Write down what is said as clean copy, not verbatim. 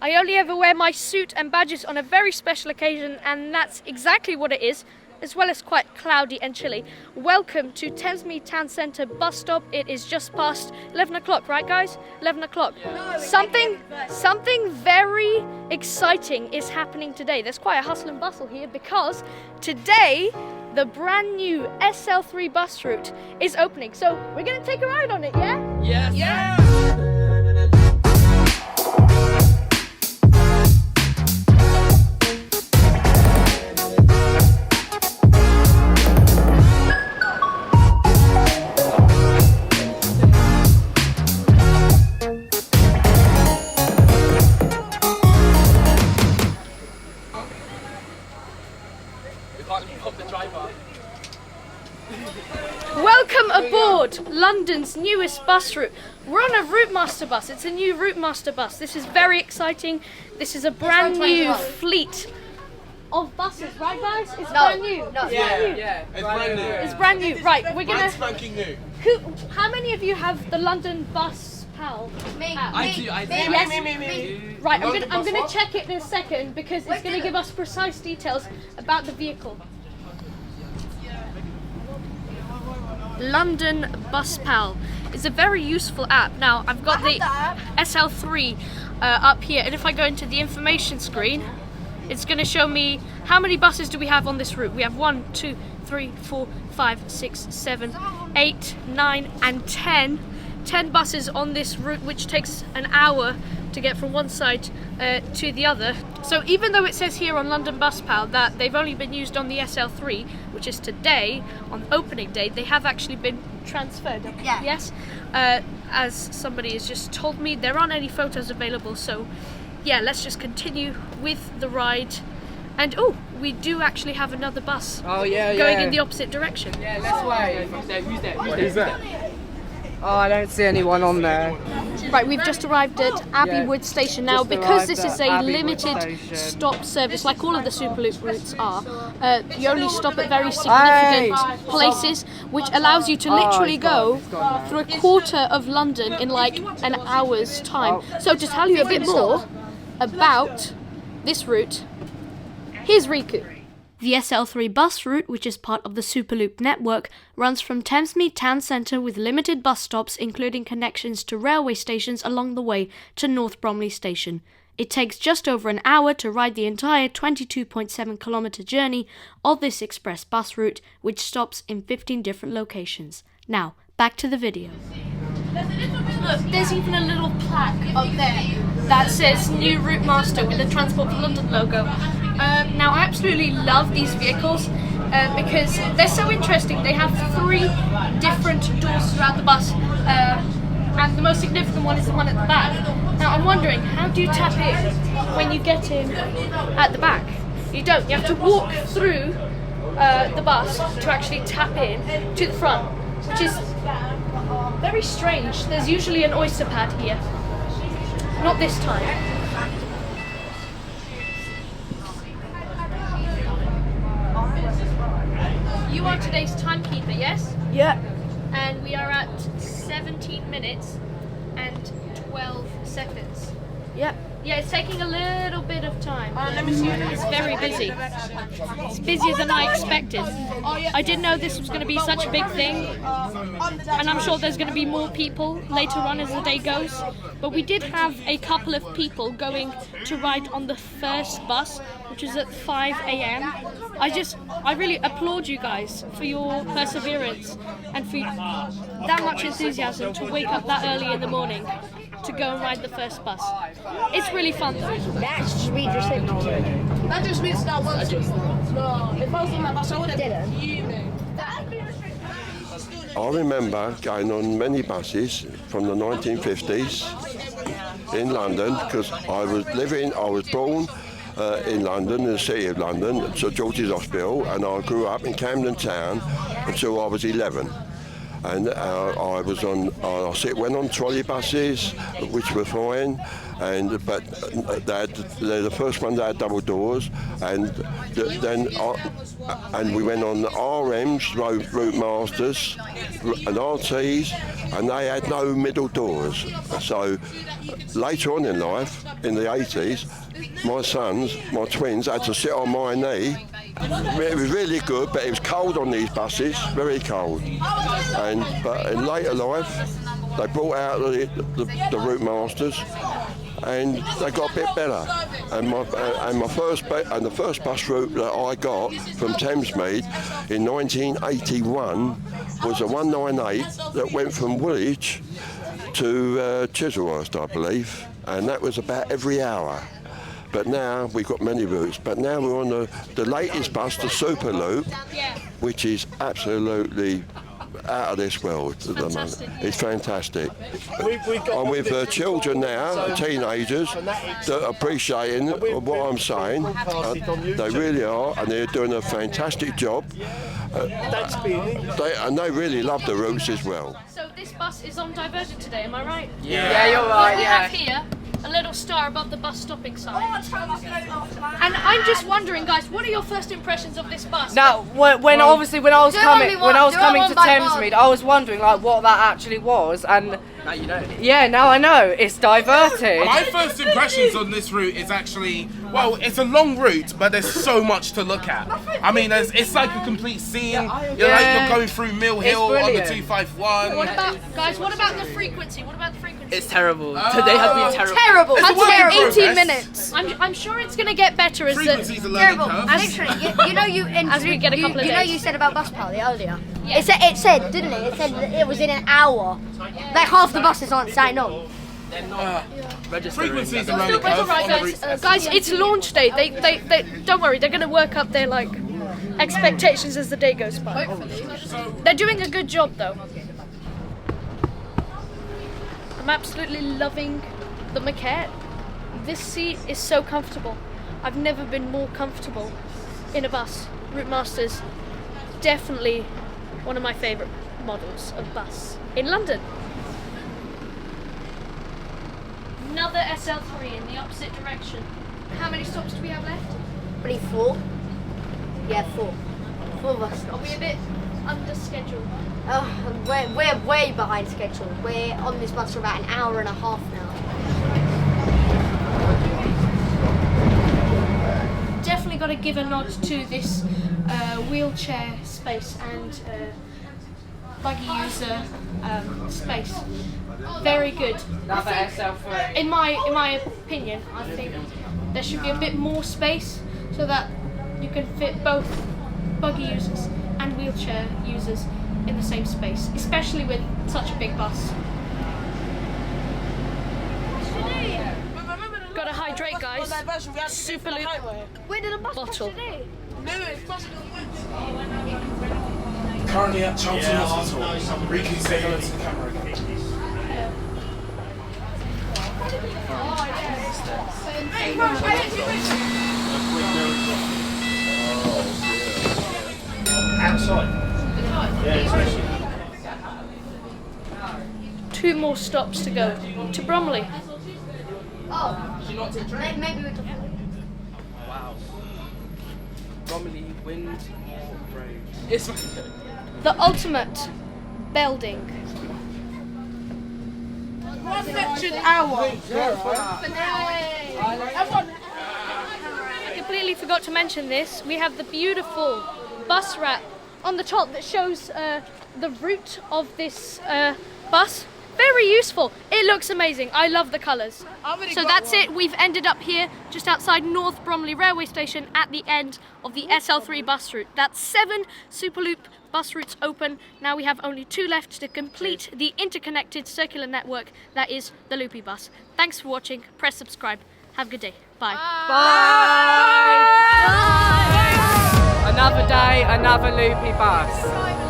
I only ever wear my suit and badges on a very special occasion, and that's exactly what it is, as well as quite cloudy and chilly. Welcome to Thamesmead Town Centre bus stop. It is just past 11 o'clock, right guys? 11 o'clock. Something very exciting is happening today. There's quite a hustle and bustle here because today the brand new SL3 Bus Route is opening. So we're going to take a ride on it, yeah? Yes. Yeah. Welcome aboard London's newest bus route. We're on a Route Master bus. It's a new Route Master bus. This is very exciting. This is a brand new fleet of buses, right guys? It's brand new. Yeah, It's brand new. It's brand new. Right, we're gonna. It's spanking new. How many of you have the London Bus Pal? Me. I do. Me. Right, I'm gonna check it in a second because it's gonna give us precise details about the vehicle. London Bus Pal is a very useful app. Now I've got the SL3 up here, and if I go into the information screen, it's going to show me how many buses do we have on this route. We have 1, 2, 3, 4, 5, 6, 7, 8, 9 and 10 buses on this route, which takes an hour to get from one side to the other. So even though it says here on London Bus Pal that they've only been used on the SL3, which is today, on opening day, they have actually been transferred. Yeah. Yes? As somebody has just told me, there aren't any photos available, so yeah, let's just continue with the ride. And oh, we do actually have another bus going in the opposite direction. Yeah, let's wait. Who's that? Oh, I don't see anyone on there. Right, we've just arrived at Abbey Wood Station now. just Because this arrived is at a Abbey Wood limited Station. stop service, like all of the Superloop routes are, you only stop at very significant places, which allows you to literally go through a quarter of London in like an hour's time. So to tell you a bit more about this route, here's Riku. The SL3 bus route, which is part of the Superloop network, runs from Thamesmead Town Centre with limited bus stops, including connections to railway stations along the way to North Bromley Station. It takes just over an hour to ride the entire 22.7 kilometre journey of this express bus route, which stops in 15 different locations. Now, back to the video. Look, there's even a little plaque up there that says New Route Master with the Transport for London logo. Now I absolutely love these vehicles because they're so interesting. They have 3 different doors throughout the bus, and the most significant one is the one at the back. Now I'm wondering, how do you tap in when you get in at the back? You don't. You have to walk through the bus to actually tap in to the front, which is very strange. There's usually an oyster pad here. Not this time. You are today's timekeeper, yes? Yeah. And we are at 17 minutes and 12 seconds. Yeah. Yeah, it's taking a little bit of time. Let me see. It's very busy. It's busier than I expected. I didn't know this was going to be such a big thing, and I'm sure there's going to be more people later on as the day goes. But we did have a couple of people going to ride on the first bus, which is at 5 a.m. I really applaud you guys for your perseverance and for that much enthusiasm to wake up that early in the morning to go and ride the first bus. It's really fun though. That just means your signature. That just means that once. No, if I was on that bus, I would have Didn't. I remember going on many buses from the 1950s in London because I was born in London, in the city of London, St George's Hospital, and I grew up in Camden Town until I was 11. and I went on trolley buses, which were fine, but they're the first one that had double doors, and we went on RMs, Route Masters, and RTs, and they had no middle doors. So later on in life, in the 80s, my twins, had to sit on my knee. It was really good, but it was cold on these buses, very cold. But in later life, they brought out the Route Masters, and they got a bit better. And the first bus route that I got from Thamesmead in 1981 was a 198 that went from Woolwich to Chislehurst, I believe, and that was about every hour. But now we've got many routes. But now we're on the latest bus, the Superloop, which is absolutely out of this world at the moment. It's fantastic. I'm with children now, teenagers, that are appreciating what I'm saying. They really are, and they're doing a fantastic job. And they really love the routes as well. So this bus is on diverted today, am I right? Yeah, you're right. We have here a little star above the bus stopping sign. And I'm just wondering, guys, what are your first impressions of this bus? Now, when I was coming to Thamesmead, I was wondering like what that actually was, and now you know. Yeah, now I know. It's diverted. My first impressions on this route is actually, well, it's a long route, but there's so much to look at. I mean, it's like a complete scene. You're going through Mill Hill on the 251. What about the frequency? It's terrible. Today has been terrible. Terrible. It's a work in 18 progress. minutes. I'm sure it's going to get better as Frequency's a learning curve. Literally, as we get a couple of days. you said about bus pally earlier. Yeah. It said, didn't it? It said that it was in an hour. Like half the buses aren't signed on. Frequency's a learning It's curve. alright, on the guys. route. Guys, it's launch day. They don't worry. They're going to work up their expectations as the day goes by. They're doing a good job though. I'm absolutely loving the maquette. This seat is so comfortable. I've never been more comfortable in a bus. Route Masters, definitely one of my favourite models of bus in London. Another SL3 in the opposite direction. How many stops do we have left? Only 4. Yeah, 4. 4 bus Are stops. we a bit under schedule? We're way behind schedule. We're on this bus for about an hour and a half now. Definitely got to give a nod to this wheelchair space and buggy user space. Very good. Another SL3. In my opinion, I think there should be a bit more space so that you can fit both buggy users and wheelchair users in the same space, especially with such a big bus. Gotta hydrate, guys. Superloop Where did the bus bottle. today? Currently at Charlton Hospital. Ricky, say hello to the camera again. Outside. Yeah, 2 more stops to go to Bromley. Maybe we're Wow. Bromley Wind Road. It's The ultimate building. Section hour. I completely forgot to mention this. We have the beautiful bus wrap on the top that shows the route of this bus. Very useful. It looks amazing. I love the colours. So that's it. We've ended up here just outside North Bromley Railway Station at the end of the SL3 bus route. That's 7 Superloop bus routes open. Now we have only 2 left to complete the interconnected circular network that is the Loopy bus. Thanks for watching. Press subscribe. Have a good day. Bye. Another day, another loopy bus.